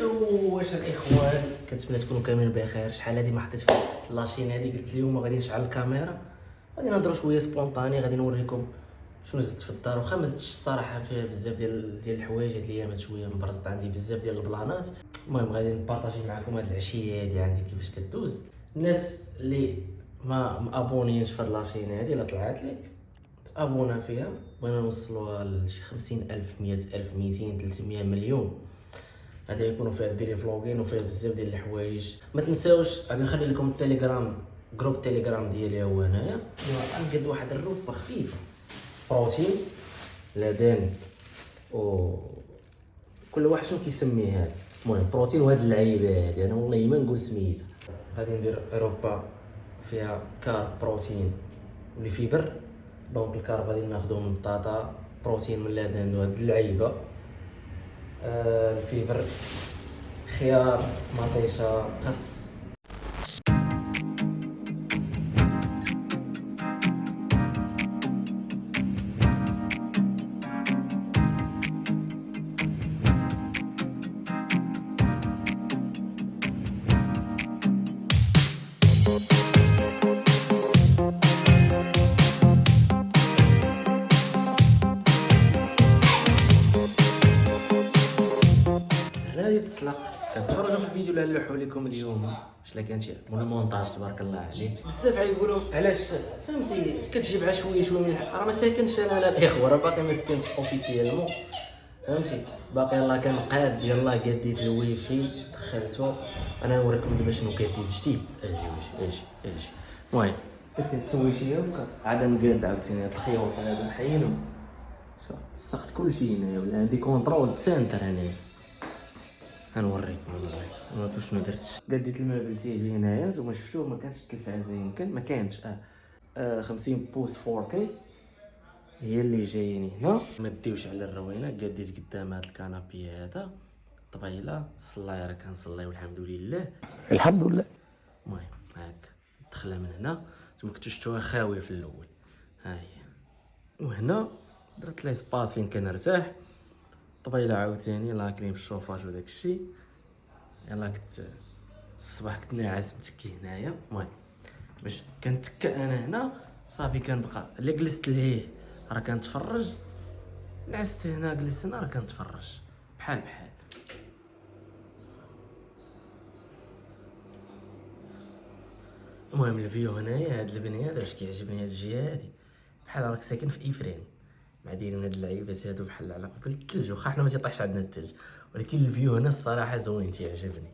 واش الاخوان كنتمنى تكونوا كاملين بخير. شحال هادي ما حطيت في لاشين هادي، قلت اليوم غادي نشعل الكاميرا، غادي نهضروا شويه سبونطاني، غادي نوريكم شنو زدت في الدار. واخا ما زدتش الصراحه فيها بزاف ديال الحوايج هاد الايامات، شويه مبرزط عندي بزاف ديال البلانات. المهم غادي نبارطاجي معكم هاد العشيه هادي عندي كيفاش كدوز. الناس اللي ما مابونيينش في هاد لاشين هادي الا طلعت لك تابونا فيها، بغينا نوصلوها لشي 50,000 100,000 200 300 مليون. غادي يكونوا فيها ديري فلوغين وفيها بزاف ديال الحوايج. ما تنساوش غادي نخلي لكم التليجرام، جروب التليجرام ديالي هو هنايا. غنقاد واحد الروبه خفيفه بروتين لبن و كل واحد شنو كيسميه هذا. المهم بروتين وهاد اللعيبه هادي انا والله ما نقول سميتها. غادي ندير روبه فيها كارب بروتين ولي فيبر. دونك الكارب غادي ناخذو من البطاطا، بروتين من اللبن وهاد اللعيبه، الفيبر خيار مطيشه خس. هنايا تسلق كنتفرجوا في الفيديو اللي نلوحوا لكم اليوم. واش لا كان شي مونتاج تبارك الله عليك. بزاف غيقولوا علاش فهمتي كتجيب على شويه شويه من الحق. راه ما ساكنش انا الاخوه، راه باقي ما سكنتش اوفيسيالمون فهمتي، باقي يلاه كنقاد. يلاه قاديت الويفي دخلتو. انا نوريكم دابا شنو كيدير جديد. اجي المهم التويشيه عاد نقاد عاوتاني هاد الخيوط هادو نحينهم. شوف سقت كلشي هنايا، ولا عندي كونترول سنتر هنايا. غنوريكم شنو درت. قديت المابل ديالي هنايا، نتوما شفتوه ما كانش التلفازه، يمكن ما كانش 50 بوس 4K هي اللي جايين هنا. ما ديوش على الروينه، قديت قدام هذا الكنابي هذا طبيله. صلاي راه كنصلي والحمد لله الحمد لله. المهم هاك دخله من هنا، نتوما كنتو شفتوها خاويه في الاول، ها هي. وهنا درت لي سباس فين كنرتاح. طبيله عاوتاني لاكلين بالشوفاج وداك الشيء. يلا كنت الصباح كنت ناعس متكي هنايا. المهم باش كنتكا انا هنا صافي كنبقى الا جلست لهيه راه كنتفرج، نعست هنا جلست هنا راه كنتفرج بحال. المهم الفيو هنايا هاد البنيه هذا واش كيعجبني هاد الجهه هادي، بحال راك ساكن في ايفرين مع دايرين هاد اللعيبات هادو بحال على قبل الثلج. واخا حنا ما تيطيحش عندنا الثلج، ولكن الفيو هنا الصراحه زوين تيعجبني.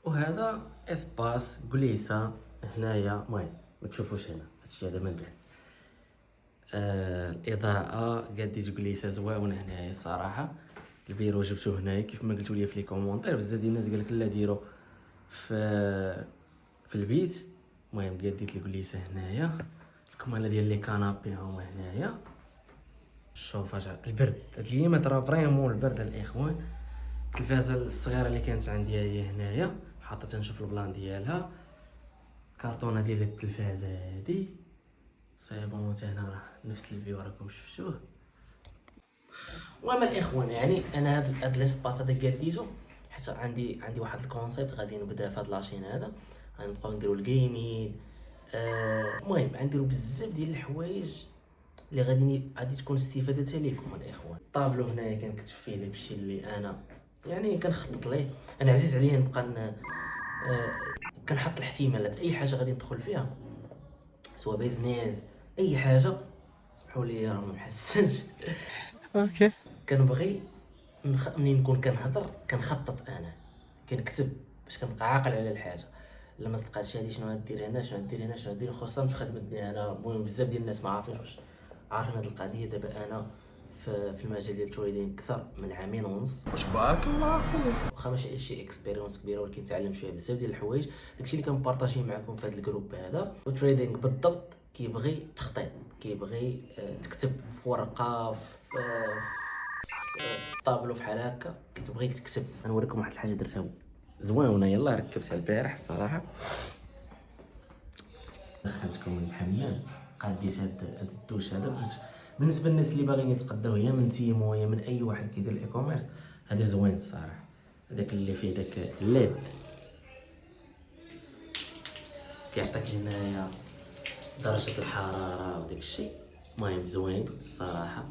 وهذا اسباس كليسه هنايا. المهم ما تشوفوش هنا هادشي هذا من بعد. الاضاءه قاديت كليسه زواونه هنايا الصراحه. البيرو جبتو هنايا كيف ما قلتوا لي في لي كومونتير. بزاف ديال الناس قالك لا ديرو في البيت. المهم قاديت الكليسه هنايا. الكماله ديال لي كانابي هما هنايا. الشوفاج البرد هاد الايامات راه فريمون البرد الاخوان. التلفازه الصغيره اللي كانت عندي هي هنايا حاطه نشوف البلان ديالها. كارطونه ديال التلفازه هادي صايبون حتى هنا راه نفس الفيو راكم شفتوه. المهم الاخوان يعني انا هاد ليسباس هذا قاديتو حيت عندي واحد الكونسيبت غادي نبدا في هاد لاشين هذا. غنبقاو نديرو الجيمين. المهم غنديرو بزاف ديال الحوايج اللي غادي تكون استفاده ليكم الاخوان. الطابلو هنايا كنكتب فيه داكشي اللي انا يعني كنخطط ليه. انا عزيز عليا نبقى كنحط الاحتمالات. اي حاجه غادي ندخل فيها سواء بيزنس اي حاجه، سمحوا لي راه ما محسنش اوكي. كنبغي منين نكون كنهضر كنخطط، انا كنكتب باش كنبقى عاقل على الحاجه. الا ما صدقاتش هادي شنو غدير هنا، شنو غدير هنا، شنو غدير، خصوصا في خدمتي انا. المهم بزاف ديال الناس ما عارفينش واش عارفين هاد القضيه. دابا انا في المجال ديال التريدينغ اكثر من 2.5 عام. واش بارك الله خويا. واخا ماشي شي اكسبيريونس كبيره، ولكن تعلمت فيها بزاف ديال الحوايج. داكشي اللي كنبارطاجيه معكم في هذا الجروب هذا. التريدينغ بالضبط كيبغي تخطيط، كيبغي تكتب في ورقه في طابلو بحال هكا، كتبغي تكتب. غنوريكم واحد الحاجه درتها زوينه يلاه ركبتها البارح الصراحه. دخلتكم الحمام قاديت هاد الدوش هذا. بالنسبه للناس اللي باغيين يتقداو يا من تيمو يا من اي واحد كيدير الاي كوميرس، هذا زوين الصراحه. هذاك اللي فيه داك الليد كيعطيك هنايا درجة الحرارة وداك الشيء. المهم زوين الصراحة.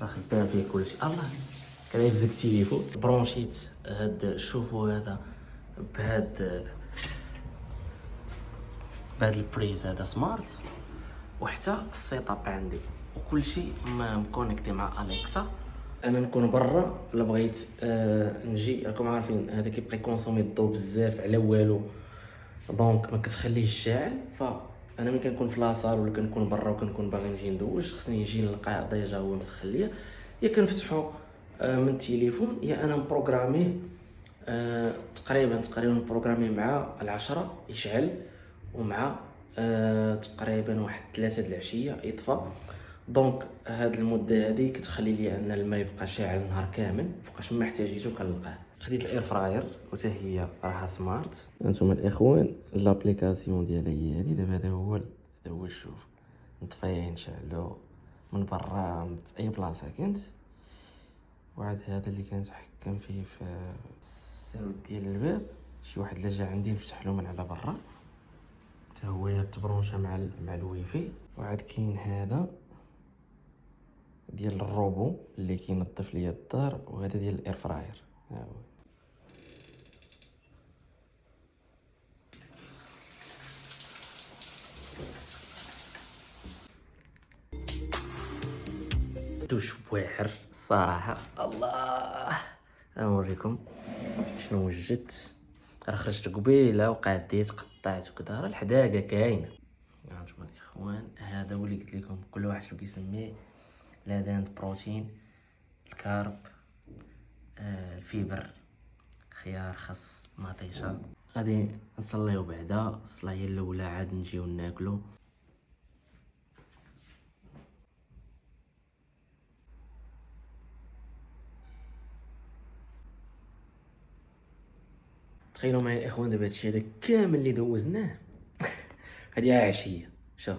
راه خدام فيه كلشي. الله كنعيف داك التليفون. برونشيت هاد شوفوا هذا بهاد البريز هذا سمارت، وحتى السيت اب عندي وكلشي مكونيكتي مع اليكسا. انا نكون برا الا بغيت نجي، راكم عارفين هذا كيبقى يكونسومي الضو بزاف على والو، دونك ما كتخليهش شاعل. فانا ملي كنكون في لاصال ولا كنكون برا وكنكون باغي نجي ندوش، خصني نجي نلقاه ديجا هو مسخن ليا، يا كنفتحو من التليفون يا انا مبروغراميه تقريبا مبروغراميه مع 10 يشعل، ومع تقريبا واحد 3 د العشيه يطفى. دونك هاد المده هادي كتخلي لي ان الماء يبقى شاعل النهار كامل، فوقاش ما احتاجيتو كنلقاه. خديت الاير فراير وتا هي راها سمارت. انتم الاخوان لابليكاسيون ديالها هي هادي. دابا هذا هو شوف نطفيه نشعلو من برا في اي بلاصه كنت. وعاد هذا اللي كنتحكم فيه في السرود ديال الباب، شي واحد اللي جا عندي نفتح له من على برا، حتى هو تبرونشا مع الويفي. وعاد كاين هذا ديال الروبو اللي كينظف ليا الدار، وهذا ديال الاير فراير. ها هو دوش واعر الصراحه. الله نوريكم شنو وجدت. راه خرجت قبيله وقعديت قطعت وكذا، راه الحداقه كاينه. هانتوما الاخوان هذا هو اللي قلت لكم كل واحد شنو كيسميه. لادان بروتين، الكارب، الفيبر، خيار، خس، مطيشه. غادي نصليو بعدا الصلايه الاولى، عاد نجيو ناكلو. تخيلوا معايا الاخوان دابا هادشي هذا كامل اللي دوزناه هادي عشيه. شوف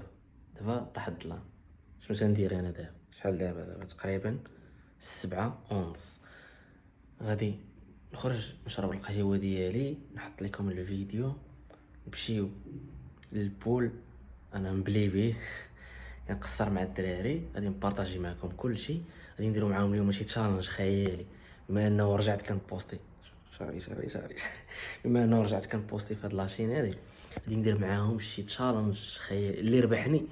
دابا طاح الظلام، شنو تندير انا دابا؟ شحال دابا تقريبا 7:30. غادي نخرج نشرب القهوه ديالي، نحط لكم الفيديو، نمشيو للبول. انا مبلي بيه كنقصر مع الدراري، غادي نبارطاجي معكم كلشي. غادي نديرو معاهم اليوم شي تشالنج خيالي، بما انه رجعت كنبوستي شاري بما انه رجعت كنبوستي في هاد لاشين هادي. غادي ندير معاهم شي تشالنج خيالي، اللي ربحني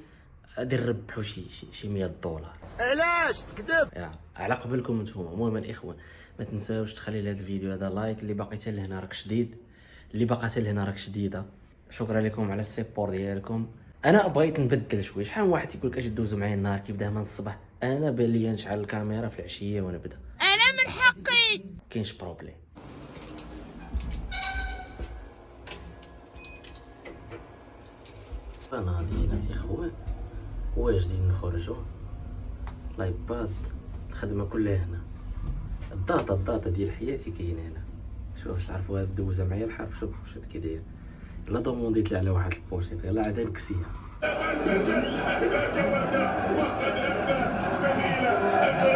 غادي نربحو شي $100. علاش تكذب؟ على قبلكم نتوما. المهم الاخوان ما تنساوش تخلي لهذا الفيديو هذا لايك، اللي باقي حتى لهنا راك شديد، اللي باقا حتى لهنا راك شديده. شكرا لكم على السيبور ديالكم. انا بغيت نبدل شويه. شحال من واحد تيقول لك اجي دوزو معايا النهار كيبدا من الصباح، انا بان ليا نشعل الكاميرا في العشيه ونبدا. انا من حقي كاينش بروبليم. انا غاديين الاخوان واجدين نخرجوا. لايباد الخدمه كلها هنا. الداتا ديال حياتي كاينه هنا. شوف تعرفوا هاد الدوزه معايا الحرب. شوف كي داير. لا دومونديت لي على واحد البوشيط يلاه عاد نكسيها.